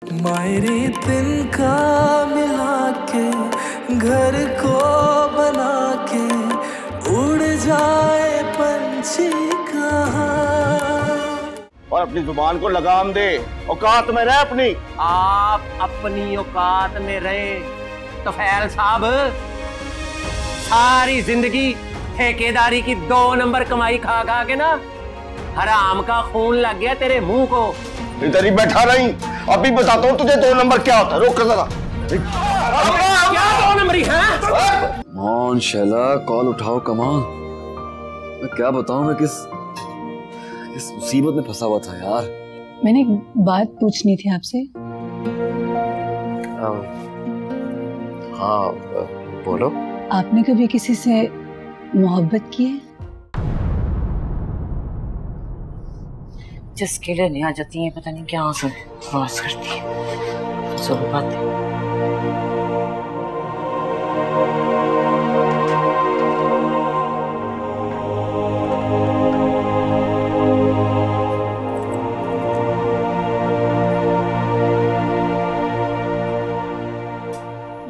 मायरे तिनका मिला के घर को बना के उड़ जाए पंछी कहाँ। और अपनी जुबान को लगाम दे, औकात में रह अपनी। आप अपनी औकात में रहे तुफैल साहब। सारी जिंदगी ठेकेदारी की 2 नंबर कमाई खा खा के ना हराम का खून लग गया तेरे मुंह को। इधर ही बैठा रही, अभी बताता हूँ तुझे 2 नंबर क्या होता है। रोक जरा। क्या 2 नंबरी है? कमान शैला, कॉल उठाओ कमान। मैं क्या बताऊं, मैं किस मुसीबत में फंसा हुआ था यार। मैंने एक बात पूछनी थी आपसे। हाँ बोलो। आपने कभी किसी से मोहब्बत की है? जिसके लिए नहीं आ जाती है, पता नहीं क्या से क्रॉस करती है। सब बातें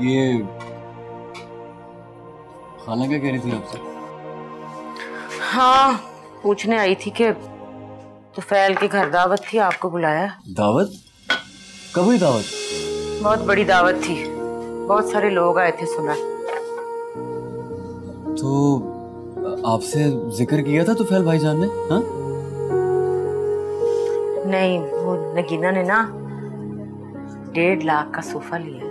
ये खाना क्या कह रही थी आपसे? हाँ, पूछने आई थी कि तुफैल के घर दावत थी, आपको बुलाया। दावत? कब हुई दावत? बहुत बड़ी दावत थी, बहुत सारे लोग आए थे, सुना। तो आपसे जिक्र किया था तुफैल भाईजान ने? हाँ? नहीं, वो नगीना ने ना 1.5 लाख का सोफा लिया।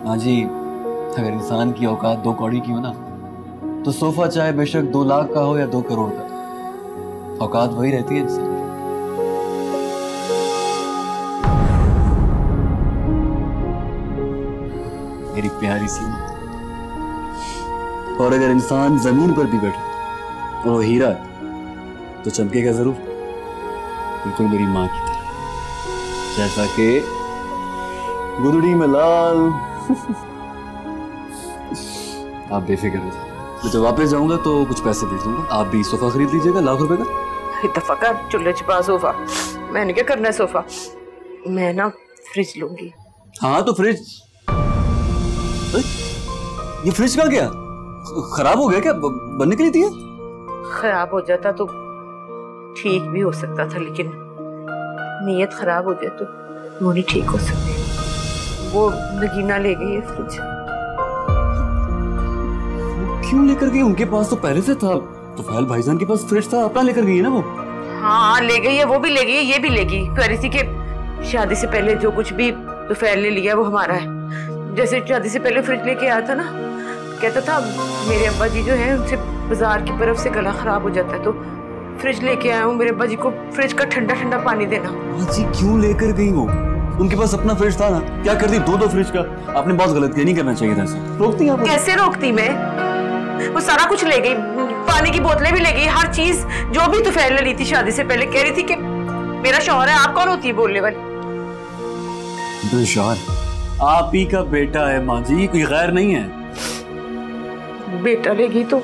हाँ जी, अगर इंसान की औकात 2 कौड़ी की हो ना, तो सोफा चाहे बेशक 2 लाख का हो या 2 करोड़ का, औकात वही रहती है इंसान। मेरी प्यारी सी। और अगर इंसान जमीन पर भी बैठे और वो हीरा है तो चमकेगा जरूर, बिल्कुल मेरी माँ की तरह, जैसा कि गुदड़ी में लाल। आप बेफिक्र हो जाए, तो जब वापस जाऊंगा तो कुछ पैसे भेज दूंगा, आप भी सोफा खरीद लीजिएगा लाख रुपए का। इत्तफाका चूल्हे छिपा सोफा, मैंने क्या करना है सोफा। मैं ना फ्रिज लूंगी। हाँ तो फ्रिज, ये फ्रिज का क्या खराब हो गया क्या? बनने के लिए दिया? खराब हो जाता तो ठीक भी हो सकता था, लेकिन नीयत खराब हो जाए तो वो नहीं ठीक हो सकती। वो नगीना ले गई है फ्रिज। क्यों लेकर गई? उनके पास तो पहले से था, तुफैल भाईजान के पास फ्रिज था, अपना लेकर गई है ना वो। हाँ ले गई है, वो भी ले गई है, ये भी ले गई। कह रही थी कि शादी से पहले जो कुछ भी तुफैल ने लिया वो हमारा है। जैसे शादी से पहले फ्रिज लेके आया था ना, कहता था मेरे अब्बा जी जो है उनसे बाजार की बर्फ से गला खराब हो जाता है, तो फ्रिज लेके आया हूँ मेरे अब्बा जी को फ्रिज का ठंडा ठंडा पानी देना। जी क्यों लेकर गई वो? उनके पास अपना फ्रिज था ना, क्या करती 2-2 फ्रिज का? आपने बहुत गलत किया, नहीं करना चाहिए था ऐसा। रोकती आप? कैसे रोकती मैं? वो सारा कुछ ले गई, पानी की बोतलें भी ले गई, हर चीज जो भी तुफैल ने ली थी शादी से पहले। कह रही थी कि मेरा शौहर है, आप कौन होती है बोलने वाली? शौहर आप ही का बेटा है माँ जी, कोई गैर नहीं है। बेटा ले गई तो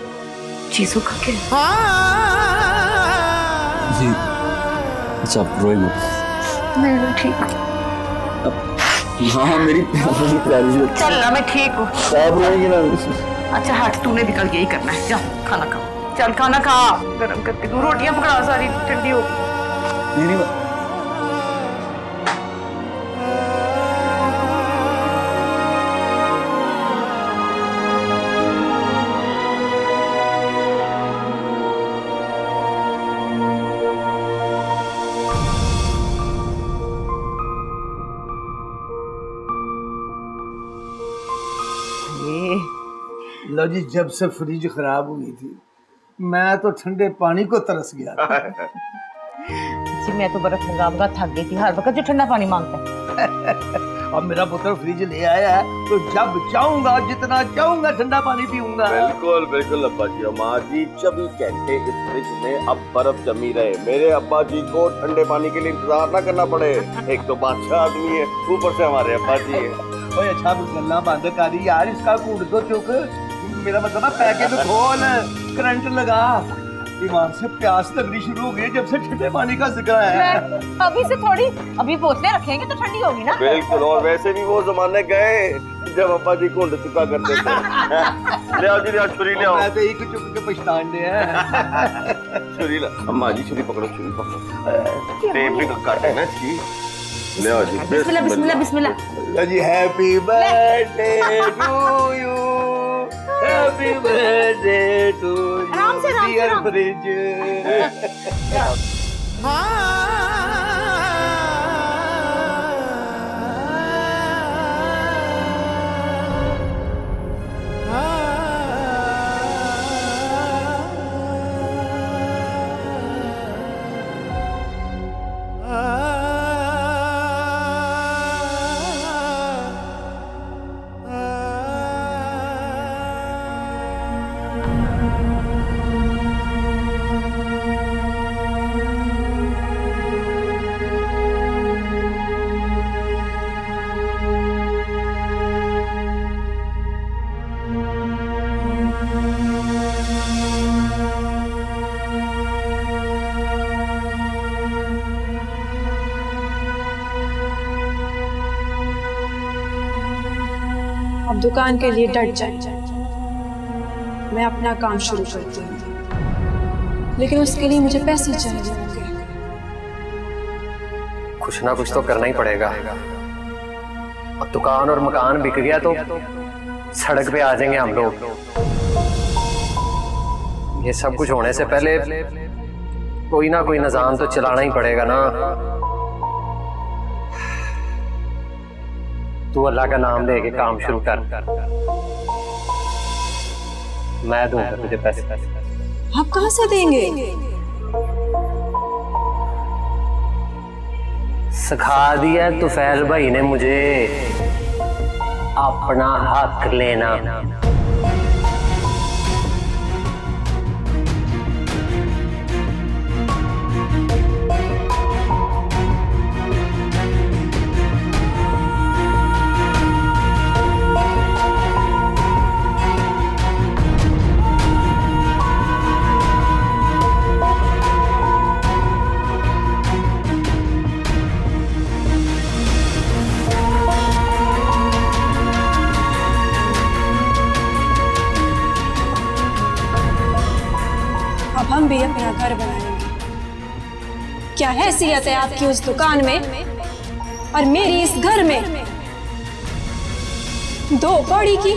चीजों का क्या? जी अच्छा रोए मत। नहीं ठीक। हाँ मेरी प्यारी। चल ना मैं ठीक हूँ। आप रोएंगी ना? अच्छा हट, तूने भी कल यही करना है। जा खाना खा, चल खाना खा, गरम करके दूँ। रोटियां पकड़ा, सारी ठंडी हो गई। नहीं लो जी, जब से फ्रिज खराब हुई थी मैं तो ठंडे पानी को तरस गया था। जी मैं तो बर्फ मंगाऊंगा, थक गई थी, हर वक्त जो ठंडा पानी मांगता है। अब मेरा पुत्र फ्रिज ले आया है तो जब चाहूंगा जितना चाहूंगा ठंडा पानी पीऊंगा। बिल्कुल बिल्कुल अब्बा जी। अम्मा जी 24 घंटे इस फ्रिज में अब बर्फ जमी रहे, मेरे अब्बा जी को ठंडे पानी के लिए इंतजार ना करना पड़े। एक तो बादशाह आदमी है, ऊपर से हमारे अब्बा जी है। ओए अच्छा गल्ला बंद कर यार, इसका कूड़ दो चुक। मेरा मतलब पैकेट खोल, करंट लगा। ईमान से प्यास लगनी शुरू हो गई जब से ठंडे पानी का जिक्र आया है। अभी से थोड़ी, अभी बोतलें रखेंगे तो ठंडी होगी ना। बिल्कुल, और वैसे भी वो जमाने गए जब अब्बा जी को चुका करते थे। ले आओ जी, ले आओ छुरी ले आओ। मैं तो एक चुप के पछतान दे छुरी ला, अम्मा जी छुरी पकड़ो, छुरी पकड़ो। टेप भी काटे ना इसकी। ले आओ जी। बिस्मिल्लाह बिस्मिल्लाह बिस्मिल्लाह। जी happy birthday to you, happy birthday to you dear fridge. अब दुकान के लिए डट जाए, मैं अपना काम शुरू करती हूँ, लेकिन उसके लिए मुझे पैसे चाहिए होंगे। कुछ ना कुछ तो करना ही पड़ेगा। अब दुकान और मकान बिक गया तो सड़क पे आ जाएंगे हम लोग। ये सब कुछ होने से पहले कोई ना कोई निजाम तो चलाना ही पड़ेगा ना। तू अल्लाह का नाम लेके काम शुरू कर, मैं दूंगा तुझे पैसे। आप कहाँ से देंगे? सिखा दिया तुफैल भाई ने मुझे अपना हक लेना। अब हम भी अपना घर बनाएंगे। क्या हैसियत है आपकी उस दुकान में और मेरी इस घर में? दो कौड़ी की।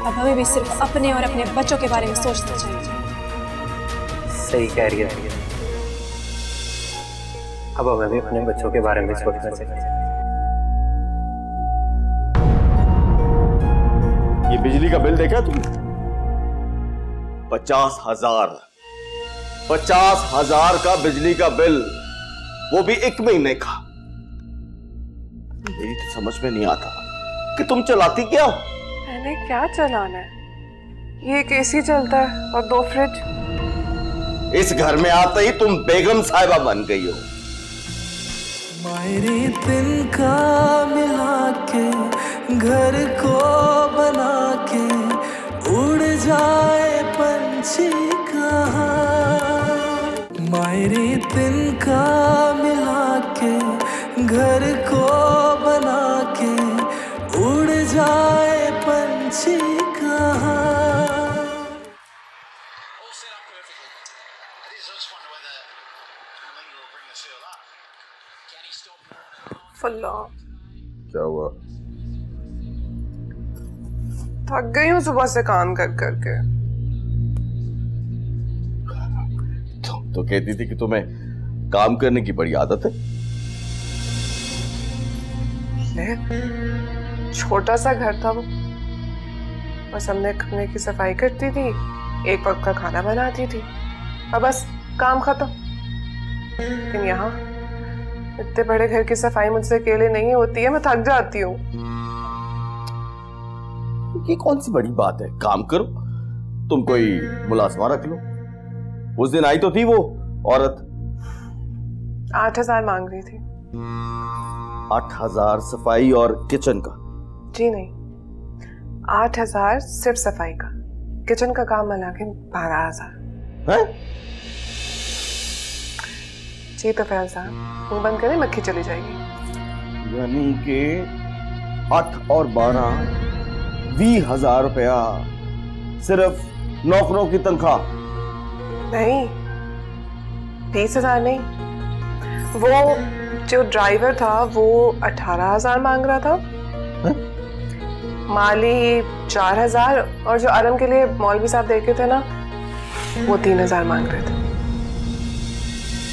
अब हमें भी सिर्फ अपने और अपने बच्चों के बारे में सोचना चाहिए। सही कह रही है। अब हमें भी अपने बच्चों के बारे में सोचना चाहिए। ये बिजली का बिल देखा तुमने? 50,000 का बिजली का बिल, वो भी 1 महीने का। मेरी तो समझ में नहीं आता कि तुम चलाती क्या? मैंने क्या चलाना है? ये एक एसी चलता है और 2 फ्रिज। इस घर में आते ही तुम बेगम साहिबा बन गई हो। मायरे तिनका मिला के घर को बना के उड़ जाए पंछी कहाँ। मायरे तिनका मिला के घर को बना के उड़ जाए पंछी कहाँ। फल्ला, क्या हुआ? थक गई हूँ सुबह से काम कर करके। तुम तो कहती थी कि तुम्हें काम करने की बड़ी आदत है। छोटा सा घर था वो, बस हमने कमरे की सफाई करती थी, एक वक्त का खाना बनाती थी और बस काम खत्म। लेकिन यहाँ इतने बड़े घर की सफाई मुझसे अकेले नहीं होती है, मैं थक जाती हूँ। ये कौन सी बड़ी बात है? काम करो, तुम कोई मुलाजमा रख लो। उस दिन आई तो थी वो औरत, 8,000 मांग रही थी। 8,000 सफाई और किचन का? जी नहीं, 8,000 सिर्फ सफाई का, किचन का काम मिला के 12,000। हैं? जी तो फैल साहब, मुंह बंद करें, मक्खी चली जाएगी। यानी कि 8 और 12 20,000 रुपया सिर्फ नौकरों की तनख्वाह? नहीं, 20,000 नहीं। वो जो ड्राइवर था वो 18,000 मांग रहा था। माली 4,000 और जो आलम के लिए मौलवी साहब देखे थे ना, वो 3,000 मांग रहे थे।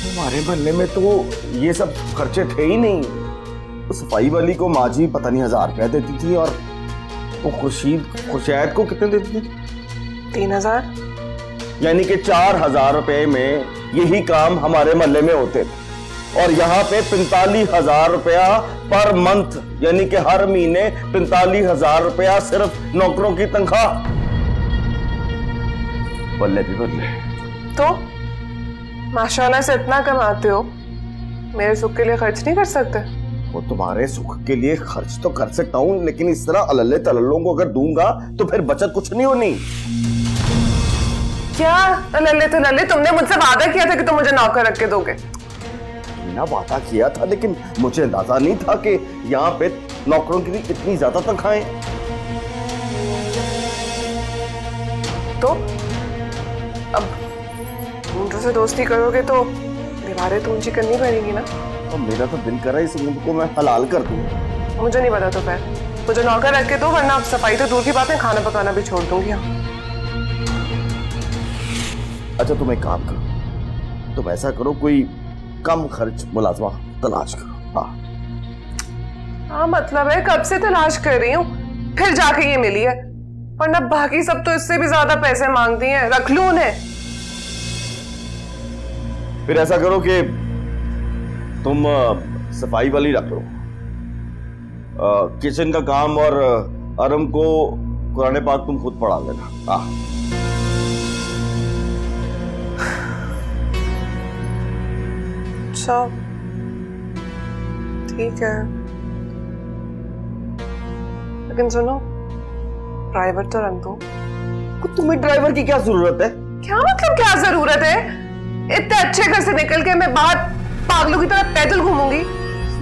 हमारे मोहल्ले में तो ये सब खर्चे थे ही नहीं। तो सफाई वाली को माजी पता नहीं 1,000 रुपया देती थी, और वो खुर्शैद को कितने देती थी? 3,000। यानी कि 4,000 रुपए में यही काम हमारे मोहल्ले में होते थे। और यहाँ पे 45,000 रुपया पर मंथ, यानी कि हर महीने 45,000 रुपया सिर्फ नौकरों की तनख्वाह। बल्ले भी बल्ले। तो माशाल्लाह से इतना कमाते हो, मेरे सुख के लिए खर्च नहीं कर सकते? वो तुम्हारे सुख के लिए खर्च तो कर सकता हूँ, लेकिन इस तरह अल्ले तल्लों को अगर दूंगा तो फिर बचत कुछ नहीं होनी। क्या अल्ले तल्ले? तुमने मुझसे वादा किया था कि तुम मुझे नौकर रख के दोगे। ना वादा किया था, लेकिन मुझे अंदाजा नहीं था कि यहाँ पे नौकरों की इतनी ज्यादा तनख्वाहें। तो अब ऊँटों से दोस्ती करोगे तो दीवारें तो ऊंची करनी पड़ेगी ना। तो मेरा तो दिल कर रहा है इस ऊँट को मैं हलाल कर दूं। मुझे नहीं पता, तो फिर मुझे नौकर रख के दो, वरना अब सफाई तो दूर की बात है, खाना पकाना भी छोड़ दूंगी। अच्छा तुम एक काम करो, तुम ऐसा करो, कोई कम खर्च मुलाजमा तलाश करो। हाँ मतलब है, कब से तलाश कर रही हूँ, फिर जाके ये मिली है, वरना बाकी सब तो इससे भी ज्यादा पैसे मांगती हैं। रख लूं उन्हें? फिर ऐसा करो कि तुम सफाई वाली रख लो, किचन का काम और अरम को कुरान पाक तुम खुद पढ़ा लेना। अच्छा ठीक है, लेकिन सुनो, ड्राइवर तो रख दो। तुम्हें ड्राइवर की क्या जरूरत है? क्या मतलब क्या जरूरत है? इतने अच्छे घर से निकल के मैं बाहर पागलों की तरह पैदल घूमूंगी।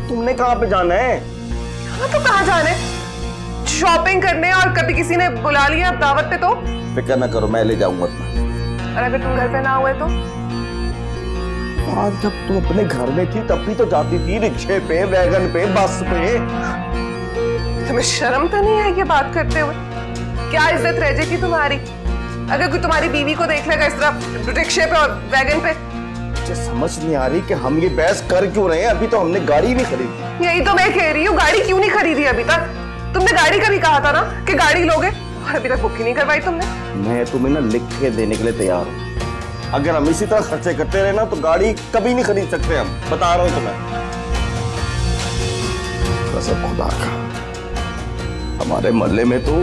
तुमने कहाँ पे जाना है? हाँ तो कहाँ जाने? शॉपिंग करने, और कभी किसी ने बुला लिया दावत पे तो? फिक्र ना करो, मैं ले जाऊंगा। और अगर तुम घर पे ना हुए तो? आज जब तुम अपने घर में थी तब भी तो जाती थी रिक्शे पे, वैगन पे, बस पे। तुम्हें शर्म तो नहीं है ये बात करते हुए? क्या इज्जत रह जाएगी तुम्हारी अगर कोई तुम्हारी बीवी को देख लेगा इस तरह रिक्शे पे और वैगन पे? मुझे समझ नहीं आ रही कि हम ये बहस कर क्यों रहे हैं। अभी तो हमने गाड़ी नहीं खरीदी। यही तो मैं कह रही हूँ, गाड़ी क्यों नहीं खरीदी अभी तक? तुमने गाड़ी का भी कहा था ना कि गाड़ी लोगे, और अभी तक बुक ही नहीं करवाई तुमने। मैं तुम्हें ना लिख के देने के लिए तैयार हूँ। अगर हम इसी तरह खर्चे करते रहे ना तो गाड़ी कभी नहीं खरीद सकते हम, बता रहा हूँ तुम्हें। कसम खुदा का, हमारे मोहल्ले में तो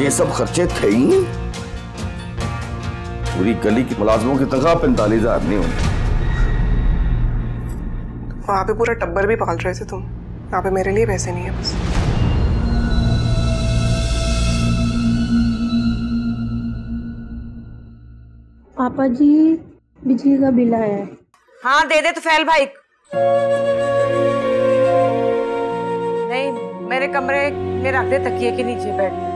ये सब खर्चे थे ही नहीं। पूरी गली की मुलाजमों की तनख्वाह 45,000 नहीं होती। वहां पे पूरा टब्बर भी पाल रहे थे तुम, यहाँ पे मेरे लिए पैसे नहीं है बस। पापा जी, बिजली का बिल आया है। हाँ दे दे तुफैल भाई। नहीं, मेरे कमरे में रख दे तकिए के नीचे बेड में।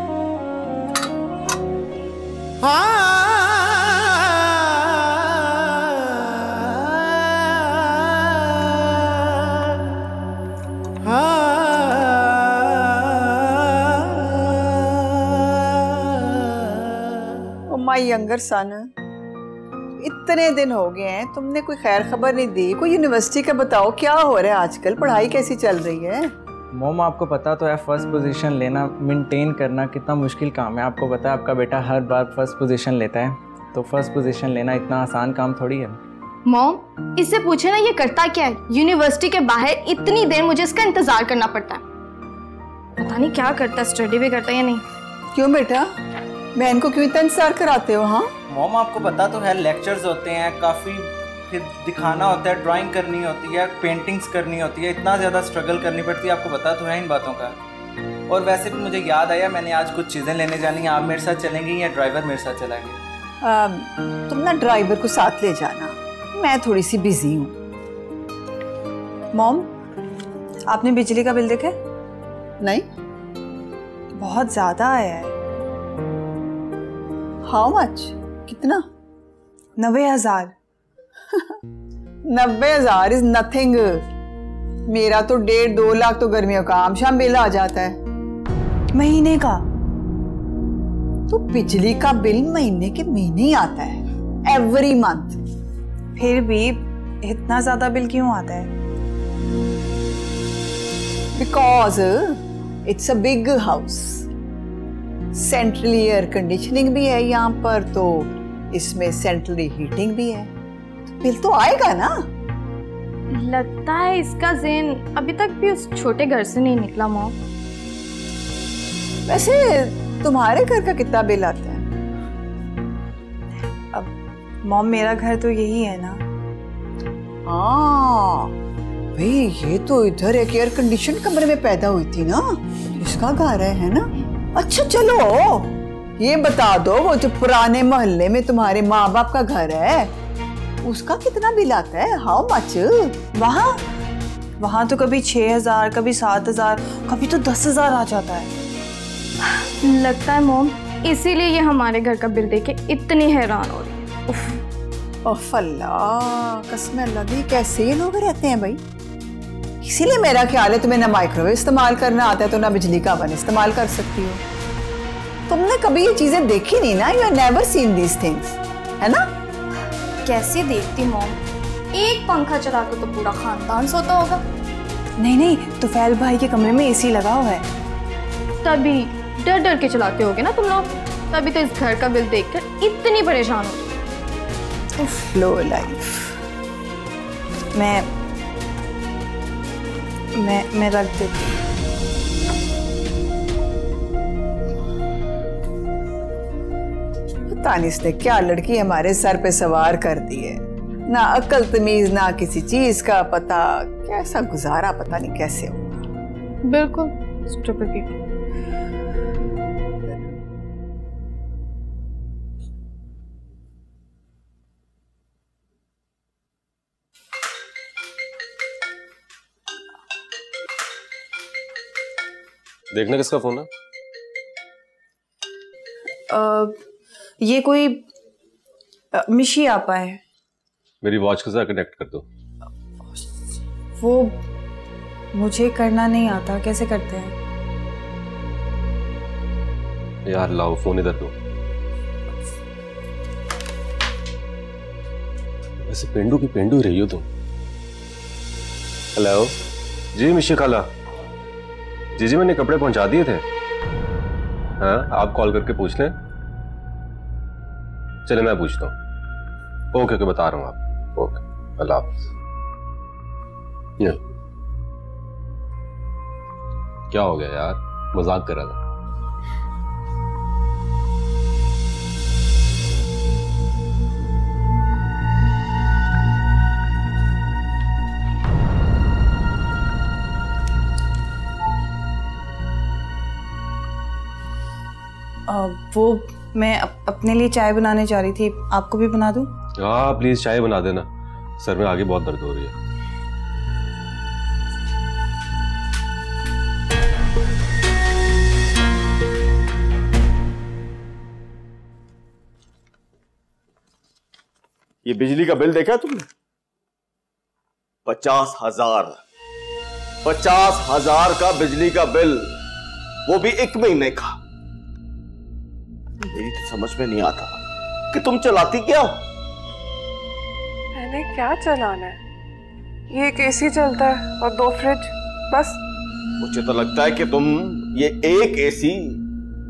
माय यंगर सन, इतने दिन हो गए हैं, तुमने कोई खैर खबर नहीं दी। कोई यूनिवर्सिटी का बताओ, क्या हो रहा है आजकल? पढ़ाई कैसी चल रही है? मोम आपको पता तो है, फर्स्ट पोजीशन लेना, मेंटेन करना कितना मुश्किल काम है। आपको पता है आपका बेटा हर बार फर्स्ट पोजीशन लेता है, तो फर्स्ट पोजीशन लेना इतना आसान काम थोड़ी है। मोम, इससे पूछे ना ये करता क्या है? यूनिवर्सिटी के बाहर इतनी देर मुझे इसका इंतजार करना पड़ता है। पता नहीं क्या करता है, स्टडी भी करता है या नहीं। क्यों बेटा, बहन को क्यों इतना इंतजार कराते हो? हाँ मोम, आपको पता तो है लेक्चर्स होते हैं काफ़ी, फिर दिखाना होता है, ड्राइंग करनी होती है, पेंटिंग्स करनी होती है, इतना ज़्यादा स्ट्रगल करनी पड़ती है। आपको पता तो है इन बातों का। और वैसे भी मुझे याद आया, मैंने आज कुछ चीज़ें लेने जानी है। आप मेरे साथ चलेंगी या ड्राइवर मेरे साथ चलाएंगे? तुम ना ड्राइवर को साथ ले जाना, मैं थोड़ी सी बिजी हूँ। मॉम, आपने बिजली का बिल देखा? नहीं। बहुत ज्यादा आया है। How much? कितना? 90,000। 90,000 इज नथिंग। मेरा तो 1.5-2 लाख तो गर्मियों का आम शाम बिल आ जाता है। महीने का? तो बिजली का बिल महीने के महीने ही आता है, एवरी मंथ। फिर भी इतना ज्यादा बिल क्यों आता है? Because it's a big house, central air conditioning भी है यहाँ पर, तो इसमें सेंट्रल हीटिंग भी है, तो बिल तो आएगा ना। लगता है इसका ज़हन अभी तक भी उस छोटे घर से नहीं निकला मॉम। वैसे तुम्हारे घर का कितना बिल आता है? अब मॉम, मेरा घर तो यही है ना। हाँ भाई, ये तो इधर एक एयर कंडीशन कमरे में पैदा हुई थी ना, इसका घर है ना। अच्छा चलो ये बता दो, वो जो पुराने मोहल्ले में तुम्हारे माँ बाप का घर है, उसका कितना बिल आता है? How much? वहाँ तो कभी 6,000, कभी 7,000, कभी तो 10,000 आ जाता है। लगता है मॉम इसीलिए ये हमारे घर का बिल देख के इतनी हैरान हो रही है। उफ अल्लाह, कसम अल्लाह दी, कैसे ये लोग रहते हैं भाई। इसीलिए मेरा ख्याल है तुम्हें ना माइक्रोवेव इस्तेमाल करना आता है, तो ना बिजली का ओवन इस्तेमाल कर सकती हो। तुमने कभी ये चीजें देखी नहीं ना, you have never seen these things, है ना? कैसे देखती मॉम, एक पंखा चला के तो पूरा खानदान सोता होगा। नहीं, तुफैल भाई के कमरे में एसी लगा हुआ है। तभी डर डर के चलाते होगे ना तुम लोग, तभी तो इस घर का बिल देखकर इतनी परेशान हो। लो लाइफ। मैं रख देती हूँ। पता नहीं इसने क्या लड़की हमारे सर पे सवार कर दी है, ना अक्ल तमीज ना किसी चीज का पता, कैसा गुजारा पता नहीं कैसे होगा। बिल्कुल स्टूपिड पीपल। देखना किसका फोन है? ये कोई मिशी आपा है। मेरी वॉच के साथ कनेक्ट कर दो। वो मुझे करना नहीं आता, कैसे करते हैं? यार लाओ फोन इधर दो। वैसे पेंडू की पेंडू रही हो तुम। हेलो जी मिशी खाला। जी मैंने कपड़े पहुंचा दिए थे। हाँ आप कॉल करके पूछ लें। चले मैं पूछता हूँ। ओके बता रहा हूँ आप। ओके अल्लाह हाफ़िज़। क्या हो गया यार, मजाक कर रहा था। वो मैं अपने लिए चाय बनाने जा रही थी, आपको भी बना दूं? हाँ प्लीज चाय बना देना, सर में आगे बहुत दर्द हो रही है। ये बिजली का बिल देखा तुमने? 50,000 का बिजली का बिल, वो भी 1 महीने का। मेरी तो समझ में नहीं आता कि तुम चलाती क्या हो। मैंने क्या चलाना है? ये एक एसी चलता है और 2 फ्रिज, बस। मुझे तो लगता है कि तुम ये एक एसी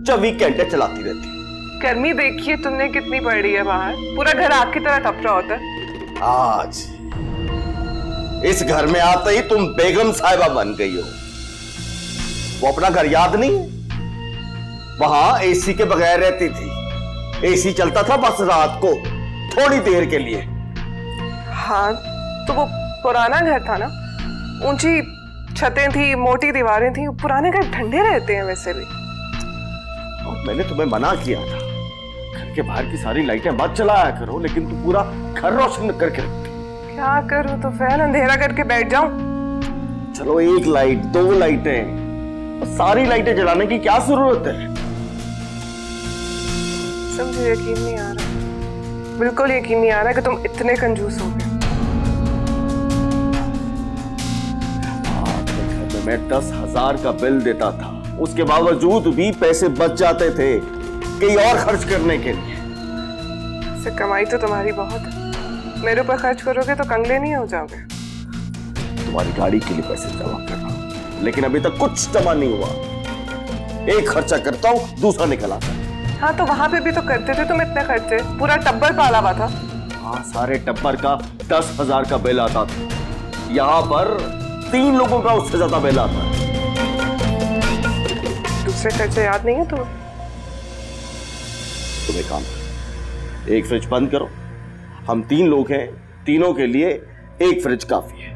24 घंटे चलाती रहती हो। गर्मी देखिए तुमने कितनी पड़ी है बाहर, पूरा घर आग की तरह तप रहा होता है। आज इस घर में आते ही तुम बेगम साहिबा बन गई हो। वो अपना घर याद नहीं है? वहां एसी के बगैर रहती थी। एसी चलता था बस रात को थोड़ी देर के लिए। हाँ तो वो पुराना घर था ना, ऊंची छतें थी, मोटी दीवारें थी। पुराने घर ठंडे रहते हैं वैसे भी। और मैंने तुम्हें मना किया था घर के बाहर की सारी लाइटें मत जलाया करो, लेकिन तू पूरा घर रोशन करके रखती। क्या करूं तो फिर अंधेरा करके बैठ जाऊं? चलो एक लाइट, दो लाइटें, सारी लाइटें जलाने की क्या जरूरत है? मुझे यकीन नहीं आ रहा, बिल्कुल यकीन नहीं आ रहा कि तुम इतने कंजूस हो गए। मैं 10,000 का बिल देता था, उसके बावजूद भी पैसे बच जाते थे कहीं और खर्च करने के लिए। इससे कमाई तो तुम्हारी बहुत है, मेरे ऊपर खर्च करोगे तो कंगले नहीं हो जाओगे। तुम्हारी गाड़ी के लिए पैसे जमा कर रहा हूं, लेकिन अभी तक कुछ जमा नहीं हुआ। एक खर्चा करता हूं, दूसरा निकल आता है। हाँ तो वहां पे भी तो करते थे तुम इतने खर्चे, पूरा टब्बर पाला हुआ था। हाँ, सारे टब्बर का 10,000 का बिल आता था, यहाँ पर 3 लोगों का उससे ज्यादा बिल आता है। दूसरे खर्चे याद नहीं है तुम्हें? तुम एक काम करो, एक फ्रिज बंद करो, हम 3 लोग हैं, तीनों के लिए एक फ्रिज काफी है।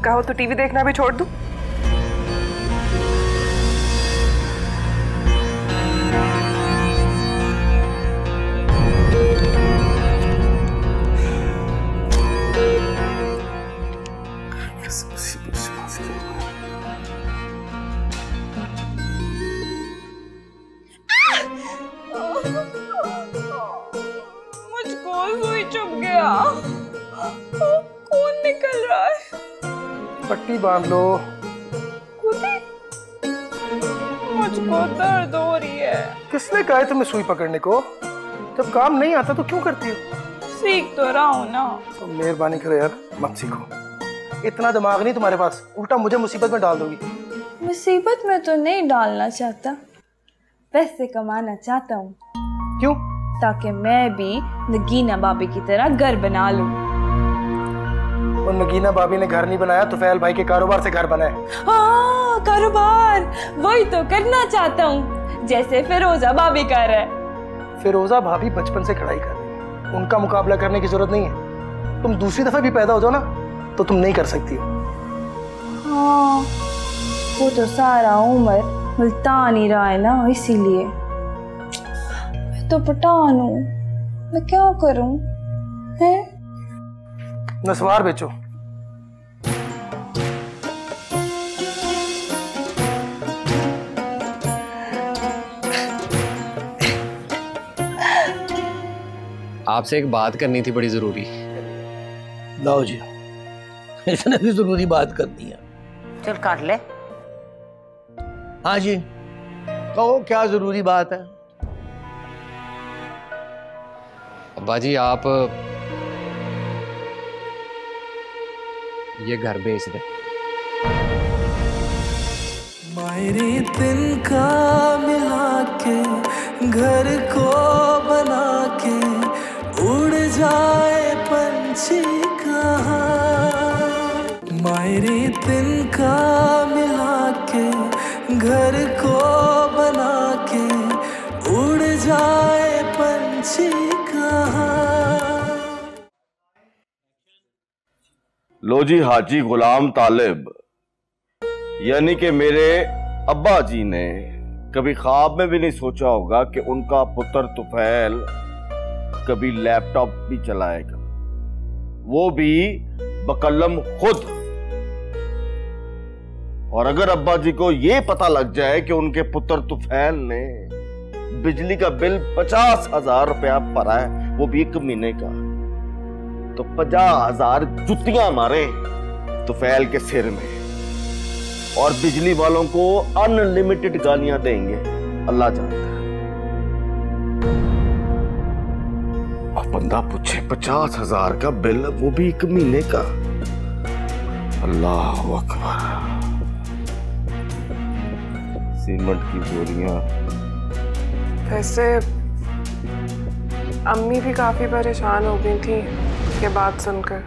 कहो तो टीवी देखना भी छोड़ दूं? मुझको सुई चुभ गया। खून निकल रहा है। पट्टी बांध लो। मुझको दर्द हो रही है। किसने कहा है तुम्हें सुई पकड़ने को? जब काम नहीं आता तो क्यों करती हो? सीख तो रहा हूँ ना। तो मेहरबानी करो यार, मत सीखो। इतना दिमाग नहीं तुम्हारे पास, उल्टा मुझे मुसीबत में डाल दोगी। मुसीबत में तो नहीं डालना चाहता, पैसे कमाना चाहता हूँ। क्यों? ताकि मैं भी नगीना भाभी की तरह घर बना लूं। और नगीना भाभी ने घर नहीं बनाया, तुफैल भाई के कारोबार से घर बनाए। हाँ, कारोबार वही तो करना चाहता हूँ, जैसे फिरोजा भाभी कर रहे। फिरोजा भाभी बचपन से कढ़ाई कर रही, उनका मुकाबला करने की जरूरत नहीं है। तुम दूसरी दफा भी पैदा हो जाओ ना तो तुम नहीं कर सकती हो। हाँ, वो तो सारा उम्र मुल्तान ही रहा है ना, इसीलिए। मैं तो पठान हूँ, मैं क्या करूँ? है नस्वार बेचो। आपसे एक बात करनी थी, बड़ी जरूरी। लाओ जी, इसने भी जरूरी बात करनी है। चल कर ले। हाँ जी, कहो क्या जरूरी बात है? अब्बा जी, आप ये घर बेच दे। मेरे तिनका मिला के घर को बना के उड़ जाए पंछी कहाँ। मेरे तिनका मिला के घर को बना के उड़ जाए पंछी कहाँ। लो जी, हाजी गुलाम तालिब यानी कि मेरे अब्बा जी ने कभी ख्वाब में भी नहीं सोचा होगा कि उनका पुत्र तुफैल कभी लैपटॉप भी चलाएगा, वो भी बकलम खुद। और अगर अब्बा जी को यह पता लग जाए कि उनके पुत्र तुफैल ने बिजली का बिल 50,000 रुपया भरा है, वो भी 1 महीने का, तो 50,000 जुतियां मारे तुफैल के सिर में और बिजली वालों को अनलिमिटेड गालियां देंगे, अल्लाह जानता है। और बंदा पूछे 50,000 का बिल, वो भी 1 महीने का। अल्लाह अकबर। सीमेंट की बोरियां। वैसे अम्मी भी काफी परेशान हो गई थी ये बात सुनकर।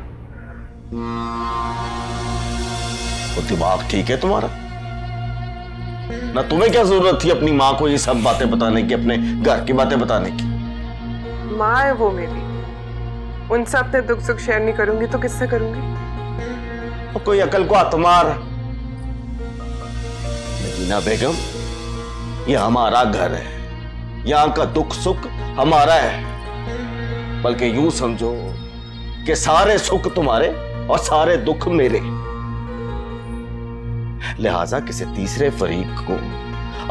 वो दिमाग ठीक है तुम्हारा? ना तुम्हें क्या जरूरत थी अपनी माँ को ये सब बातें बताने की, अपने घर की बातें बताने की? माँ है वो मेरी, उनसे अपने दुख सुख शेयर नहीं करूंगी तो किससे करूंगी? तो कोई अकल को हाथ मार। नगीना बेगम, ये हमारा घर है, यहां का दुख सुख हमारा है। बल्कि यूं समझो कि सारे सुख तुम्हारे और सारे दुख मेरे। लिहाजा किसी तीसरे फरीक को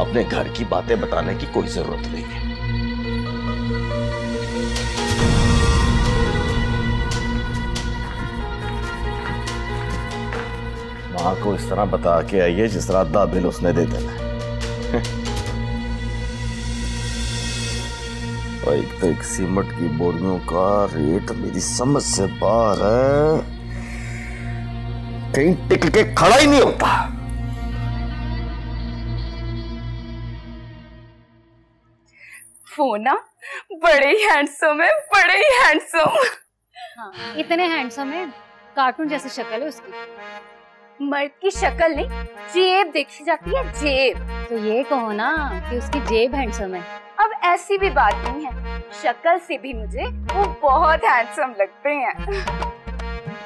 अपने घर की बातें बताने की कोई जरूरत नहीं है। मां को इस तरह बता के आइए जिस तरह आधा बिल उसने दे देना है। और एक तो एक सीमेंट की बोरियों का रेट मेरी समझ से बाहर है, कहीं टिक के खड़ा ही नहीं होता। वो ना बड़े ही हैंडसम है, बड़े ही हैंडसम। हाँ, इतने हैंडसम है, कार्टून जैसी शक्ल है उसकी। मर्द की शक्ल नहीं, जेब देखी जाती है, जेब। तो ये कहो ना कि उसकी जेब हैंडसम है। अब ऐसी भी बात नहीं है, शक्ल से भी मुझे वो बहुत हैंडसम लगते हैं।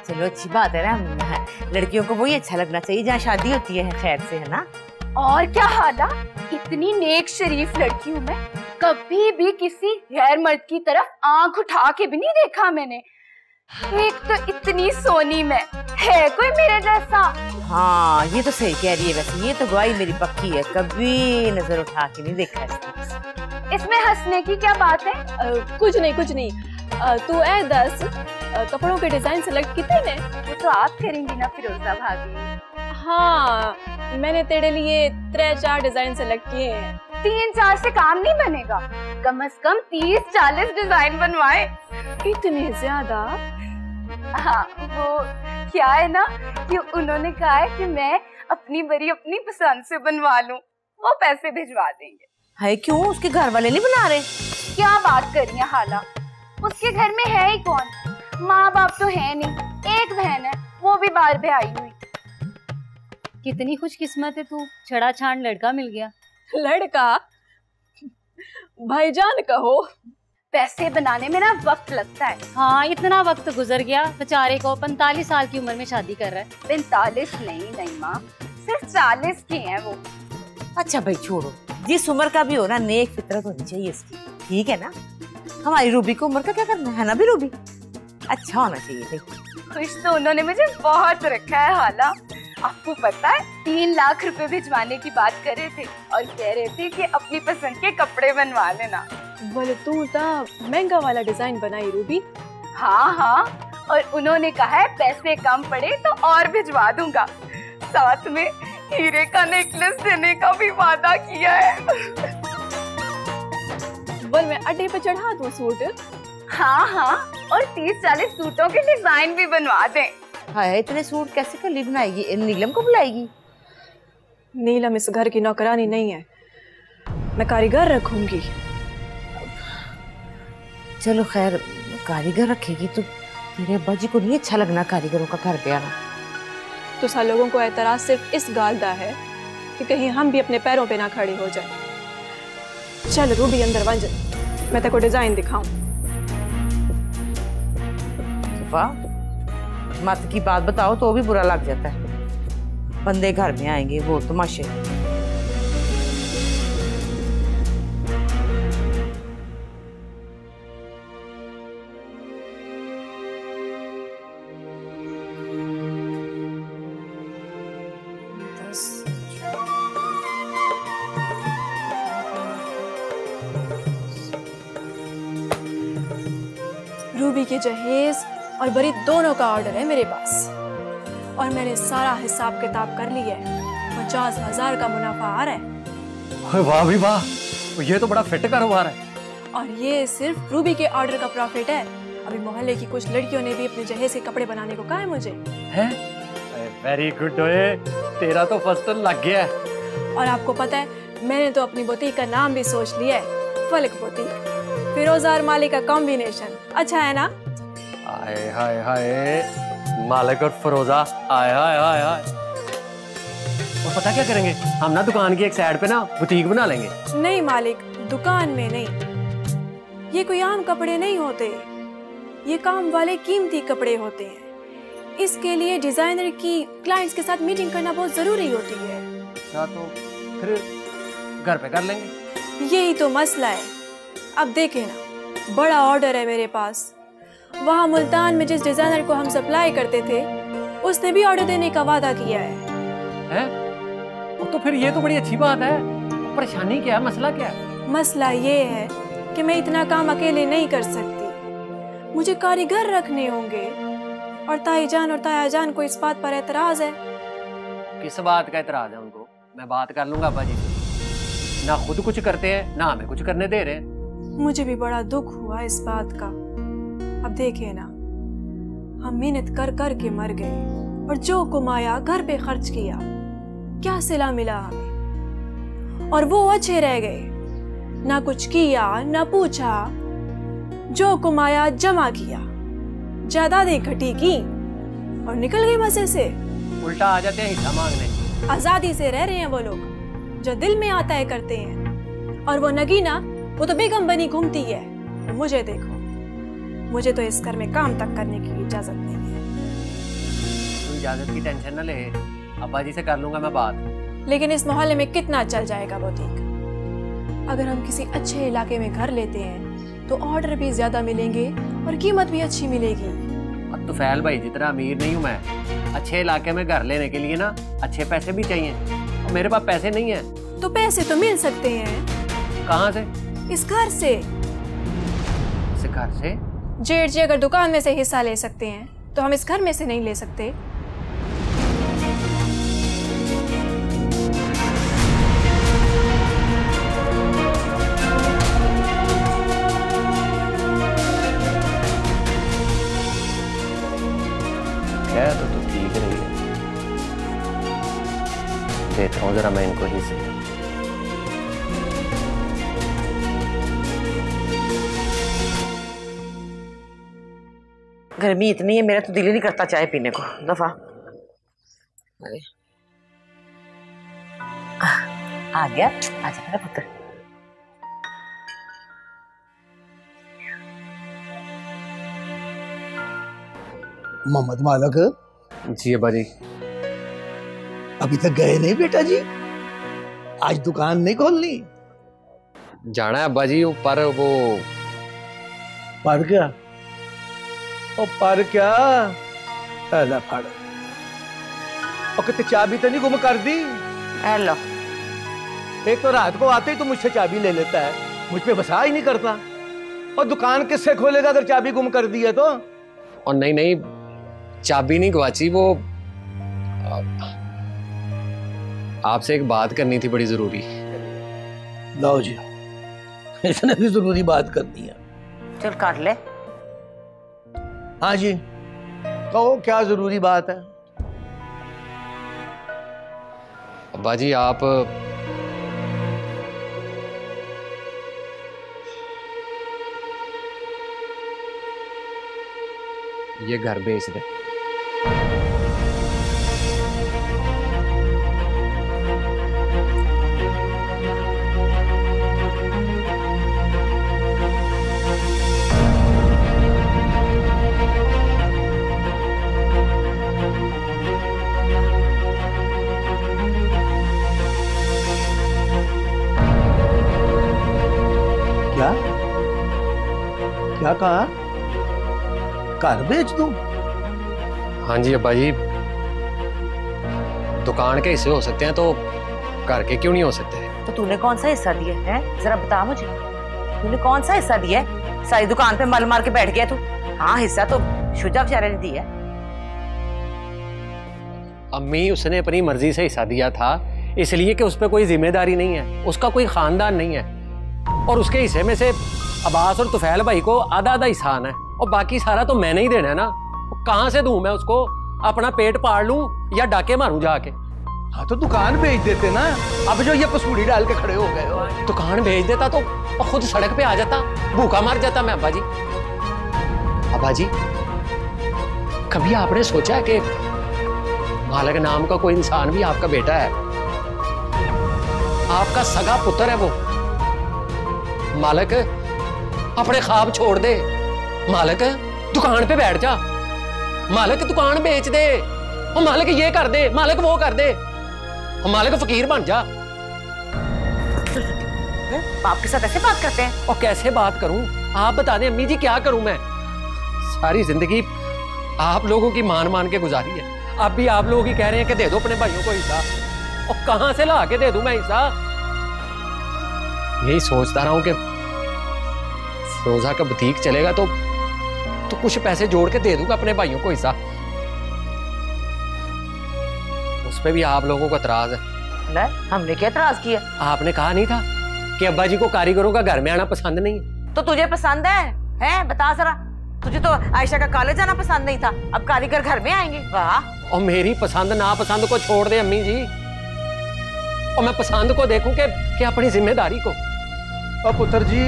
चलो अच्छी बात है ना, लड़कियों को वही अच्छा लगना चाहिए जहाँ शादी होती है खैर से, है ना। और क्या हाला, इतनी नेक शरीफ लड़की हूँ मैं, कभी भी किसी गैर मर्द की तरफ आंख उठा के भी नहीं देखा मैंने। एक तो इतनी सोनी में है कोई मेरे जैसा। हाँ ये तो सही कह रही है, वैसे ये तो गवाही मेरी पक्की है, कभी नजर उठा के नहीं देखा इसको। इसमें हंसने की क्या बात है? कुछ नहीं कुछ नहीं। तू ए 10 कपड़ों के डिजाइन सेलेक्ट किए ने? वो तो आप करेंगी ना फिरोजा भाभी। हाँ मैंने तेरे लिए 3-4 डिजाइन सेलेक्ट किए हैं। 3-4 से काम नहीं बनेगा, कम से कम 30-40 डिजाइन बनवाए। इतने ज्यादा? हाँ वो क्या है ना कि उन्होंने कहा है कि मैं अपनी बरी अपनी पसंद से बनवा लूं, वो पैसे भिजवा देंगे। है क्यों, उसके घर वाले नहीं बना रहे? क्या बात कर रही है हाला, उसके घर में है ही कौन, माँ बाप तो है नहीं, एक बहन है वो भी बाहर पे आई हुई। कितनी खुशकिस्मत है तू, छड़ा छांड लड़का मिल गया। लड़का? भाईजान कहो। पैसे बनाने में ना वक्त लगता है। हाँ इतना वक्त गुजर गया, बेचारे को 45 साल की उम्र में शादी कर रहा है। 45 नहीं माँ, सिर्फ 40 की है वो। अच्छा भाई छोड़ो, जिस उम्र का भी हो ना, नेक फितरत होनी चाहिए इसकी, ठीक है ना। हमारी रूबी को उम्र का क्या करना है ना, भी रूबी अच्छा होना चाहिए भाई। खुश तो उन्होंने मुझे बहुत रखा है हाला। आपको पता है 3 लाख रुपए भिजवाने की बात कर रहे थे और कह रहे थे कि अपनी पसंद के कपड़े बनवा लेना। बोले तू तो महंगा वाला डिजाइन बनाई रूबी। हाँ, और उन्होंने कहा है पैसे कम पड़े तो और भिजवा दूंगा, साथ में हीरे का नेकलेस देने का भी वादा किया है। बोल मैं अड्डे पे चढ़ा दूं सूट? हाँ, और 30-40 सूटों के डिजाइन भी बनवा दें। हाँ इतने सूट कैसे कली बनाएगी, नीलम को बुलाएगी? नीलम इस घर की नौकरानी नहीं है, मैं कारीगर रखूंगी। चलो खैर, कारीगर रखेगी तो तेरे अब्बा जी को नहीं अच्छा लगना कारीगरों का घर पे आना। तो सा लोगों को एतराज सिर्फ इस गालदा है कि कहीं हम भी अपने पैरों पे ना खड़े हो जाए। चल रूबी अंदर वंज, मैं तेरे को डिजाइन दिखाऊं। वाह, मत की बात बताओ तो भी बुरा लग जाता है। बंदे घर में आएंगे वो तमाशे। रूबी के जहेज और बरी दोनों का ऑर्डर है मेरे पास, और मैंने सारा हिसाब किताब कर लिया है। 50,000 का मुनाफा आ रहा है। वाह भी वाह, ये तो बड़ा फिट कारोबार है। और ये सिर्फ रूबी के ऑर्डर का प्रॉफिट है। अभी मोहल्ले की कुछ लड़कियों ने भी अपने जहेज के कपड़े बनाने को कहा है मुझे। है? वेरी गुड ओए, तेरा तो फर्स्ट लग गया है। और आपको पता है, मैंने तो अपनी बुटीक का नाम भी सोच लिया है, फलक बुटीक। फिरोजा और मालिक का कॉम्बिनेशन अच्छा है ना? हाय हाय हाय, मालिक और फिरोजा, हाय हाय हाय हाय। और पता क्या करेंगे हम ना, दुकान की एक साइड पे ना बुटीक बना लेंगे। नहीं मालिक, दुकान में नहीं, ये कोई आम कपड़े नहीं होते, ये काम वाले कीमती कपड़े होते हैं। इसके लिए डिजाइनर की क्लाइंट्स के साथ मीटिंग करना बहुत जरूरी होती है। अच्छा तो फिर घर पे कर लेंगे। यही तो मसला है। अब देखे ना, बड़ा ऑर्डर है मेरे पास। वहाँ मुल्तान में जिस डिजाइनर को हम सप्लाई करते थे उसने भी ऑर्डर देने का वादा किया है। तो फिर ये तो बड़ी अच्छी बात है। परेशानी क्या है, मसला क्या है? मसला ये है कि मैं इतना काम अकेले नहीं कर सकती, मुझे कारीगर रखने होंगे और ताई जान और ताया जान को इस बात पर एतराज है। किस बात का एतराज है उनको? मैं बात कर लूंगा अब्बा जी से। ना खुद कुछ करते हैं ना हमें कुछ करने दे रहे हैं। मुझे भी बड़ा दुख हुआ इस बात का। अब देखिए ना, हम मेहनत कर कर के मर गए और जो कमाया घर पे खर्च किया, क्या सिला मिला हमें? और वो अच्छे रह गए, ना कुछ किया ना पूछा, जो कमाया जमा किया, जायदादें इकट्ठी की और निकल गए मजे से। उल्टा आ जाते हैं हिस्सा मांगने। आजादी से रह रहे हैं वो लोग, जो दिल में आता है करते हैं। और वो नगीना, वो तो बेगम बनी घूमती है। मुझे देखो, मुझे तो इस घर में काम तक करने की इजाजत नहीं है। तो इजाजत की टेंशन न ले, अब्बा जी से कर लूंगा मैं बात। लेकिन इस मोहल्ले में कितना चल जाएगा बुटीक? अगर हम किसी अच्छे इलाके में घर लेते हैं तो ऑर्डर भी ज्यादा मिलेंगे और कीमत भी अच्छी मिलेगी। अब तो फैल भाई जितना अमीर नहीं हूँ मैं, अच्छे इलाके में घर लेने के लिए ना अच्छे पैसे भी चाहिए और मेरे पास पैसे नहीं है। तो पैसे तो मिल सकते हैं। कहाँ से? इस घर से। इस घर से? जेठ जी अगर दुकान में से हिस्सा ले सकते हैं तो हम इस घर में से नहीं ले सकते? तो ठीक रही है, देता हूँ जरा मैं इनको ही से। गर्मी इतनी है, मेरा तो दिल ही नहीं करता चाय पीने को। दफा आ गया, आजा मेरा पुत्र। मोहम्मद मालक जी अब्बा जी। अभी तक गए नहीं बेटा जी? आज दुकान नहीं खोलनी? जाना है अब्बा जी, पर वो पर क्या? ओ पर क्या? अल्लाह फाड़। और कितने चाबी तो नहीं गुम कर दी? हेलो, एक तो रात को आते ही तो मुझसे चाबी ले लेता है, मुझ पे बसा ही नहीं करता। और दुकान किससे खोलेगा अगर चाबी गुम कर दी है तो? और नहीं, चाबी नहीं गवाची, वो आपसे एक बात करनी थी बड़ी जरूरी। लो जी, इसने भी जरूरी बात करनी है। चल कर ले। हाँ जी, कहो क्या जरूरी बात है? अब्बा जी आप ये घर बेच दे। क्या क्या कहा? घर बेच दूं? हाँ जी अब्बा जी, दुकान के हिस्से हो सकते हैं तो घर के क्यों नहीं हो सकते? तो तूने कौन सा हिस्सा दिया है? जरा बता मुझे, तूने कौन सा हिस्सा दिया है? सारी दुकान पे मल मार के बैठ गया तू। हाँ, हिस्सा तो शुजा बेचारे ने दिया। अम्मी, उसने अपनी मर्जी से हिस्सा दिया था इसलिए कि उस पर कोई जिम्मेदारी नहीं है, उसका कोई खानदान नहीं है, और उसके हिस्से में से अब्बास और तुफैल भाई को आधा आधा हिस्सा आना है और बाकी सारा तो मैंने ही देना है ना। कहाँ से दूं मैं उसको? अपना पेट पाड़ लूं या डाके मारूं जाके? हाँ तो दुकान बेच देते ना। अब जो ये पसूड़ी डाल के खड़े हो गए हो। दुकान बेच देता तो खुद सड़क पे आ जाता, भूखा मर जाता मैं। अब्बा जी, अब्बा जी, कभी आपने सोचा है कि मालक नाम का कोई इंसान भी आपका बेटा है, आपका सगा पुत्र है वो? मालक अपने ख्वाब छोड़ दे, मालक दुकान पे बैठ जा, मालक दुकान बेच दे, और मालक ये कर दे, मालक वो कर दे, और मालक फकीर बन जा। बाप के साथ ऐसे बात करते हैं? और कैसे बात करूं? आप बता दें अम्मी जी, क्या करूं मैं? सारी जिंदगी आप लोगों की मान मान के गुजारी है। अब भी आप लोग ही कह रहे हैं कि दे दो अपने भाइयों को हिस्सा, और कहां से ला के दे दूं मैं हिस्सा? यही सोचता रहा हूं कि रोजा का बुटीक चलेगा तो कुछ पैसे जोड़ के दे दूंगा अपने भाइयों को हिस्सा। उस पे भी आप लोगों को एतराज है। हमने क्या एतराज किया? आपने कहा नहीं था कि अब्बा जी को कारीगरों का घर में आना पसंद नहीं है? तो तुझे पसंद है? बता जरा। तुझे तो आयशा का कॉलेज जाना पसंद नहीं था, अब कारीगर घर में आएंगे? वाह। और मेरी पसंद नापसंद को छोड़ दे अम्मी जी, और मैं पसंद को देखूं कि अपनी जिम्मेदारी को। और पुत्र जी,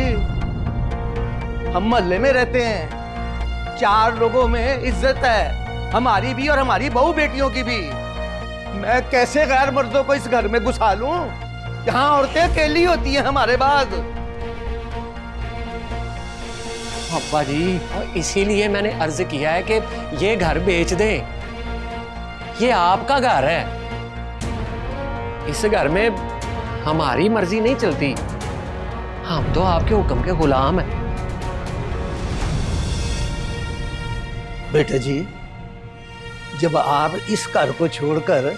हम मोहल्ले में रहते हैं, 4 लोगों में इज्जत है, हमारी भी और हमारी बहू बेटियों की भी। मैं कैसे गैर मर्दों को इस घर में घुसा लूं? यहाँ औरतें अकेली होती हैं हमारे बाद। अब्बा जी, और इसीलिए मैंने अर्ज किया है कि ये घर बेच दें। ये आपका घर है, इस घर में हमारी मर्जी नहीं चलती, हम तो आपके हुक्म के गुलाम हैं। बेटा जी, जब आप इस घर को छोड़कर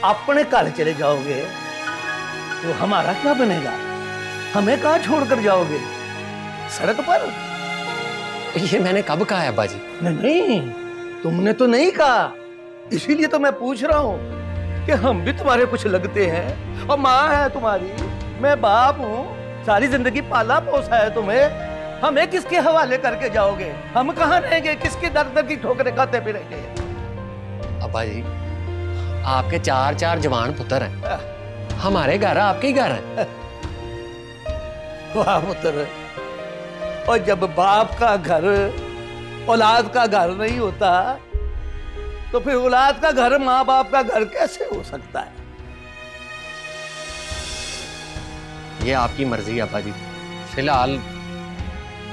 अपने घर चले जाओगे तो हमारा क्या बनेगा? हमें कहाँ छोड़कर जाओगे? सड़क पर? ये मैंने कब कहा है अब्बा जी? नहीं, तुमने तो नहीं कहा, इसीलिए तो मैं पूछ रहा हूँ कि हम भी तुम्हारे कुछ लगते हैं, और माँ है तुम्हारी, मैं बाप हूँ, सारी जिंदगी पाला पोसा है तुम्हें। हमें किसके हवाले करके जाओगे? हम कहाँ रहेंगे? किसके दर दर की ठोकरें खाते फिरेंगे? अब्बा जी, आपके 4 जवान पुत्र हैं, हमारे घर आपके ही घर हैं। वाह पुत्र, और जब बाप का घर औलाद का घर नहीं होता तो फिर औलाद का घर माँ बाप का घर कैसे हो सकता है? ये आपकी मर्जी है अब्बा जी। फिलहाल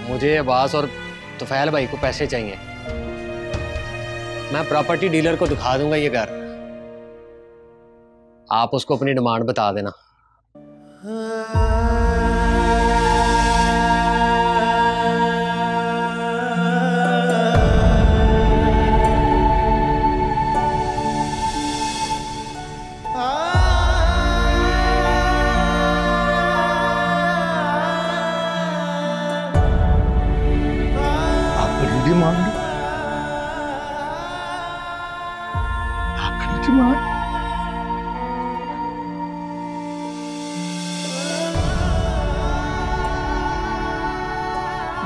मुझे अब्बास और तुफैल भाई को पैसे चाहिए। मैं प्रॉपर्टी डीलर को दिखा दूंगा ये घर, आप उसको अपनी डिमांड बता देना।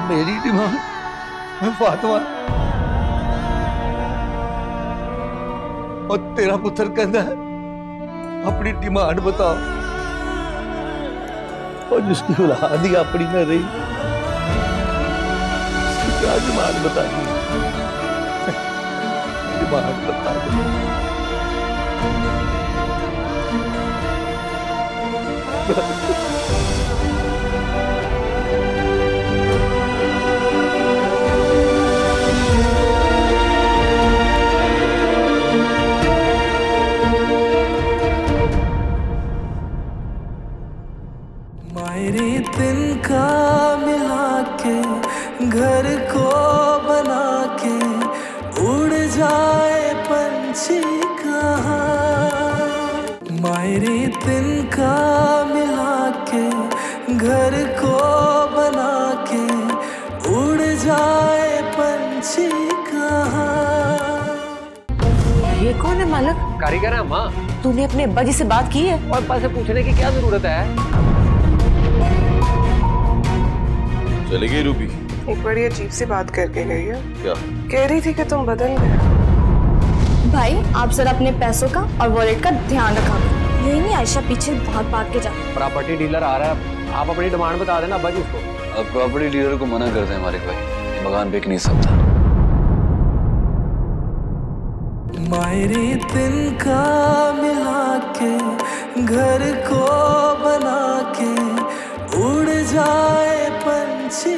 मेरी डिमांड? फातिमा, और तेरा पुत्र कहता है अपनी डिमांड बताओ, और जिसकी औलाद ही अपनी न रही, उसकी क्या डिमांड बता दी? डिमांड बता दो। मेरी तिनका मिला के घर को बना के उड़ जाए पंछी कहाँ। मेरी तिनका मिला के घर को बना के उड़ जाए पंछी कहाँ। ये कौन है मालक? कारीगर है माँ। तूने अपने अब्बा जी से बात की है? और अब्बा से पूछने की क्या जरूरत है? चली गई रूबी? एक बड़ी अजीब सी बात करके गई है। क्या? कह रही थी कि तुम बदल गए। भाई आप जरा अपने पैसों का और वॉलेट का ध्यान रखा, यही नहीं आयशा पीछे भाग के जा। प्रॉपर्टी डीलर आ रहा है, आप अपनी डिमांड बता देना अब्बा जी उसको। अब प्रॉपर्टी डीलर को मना कर दें मालिक भाई, ये मकान बेच नहीं सकता। मेरी तिनका मिला के घर को बना के उड़ जाए पंछी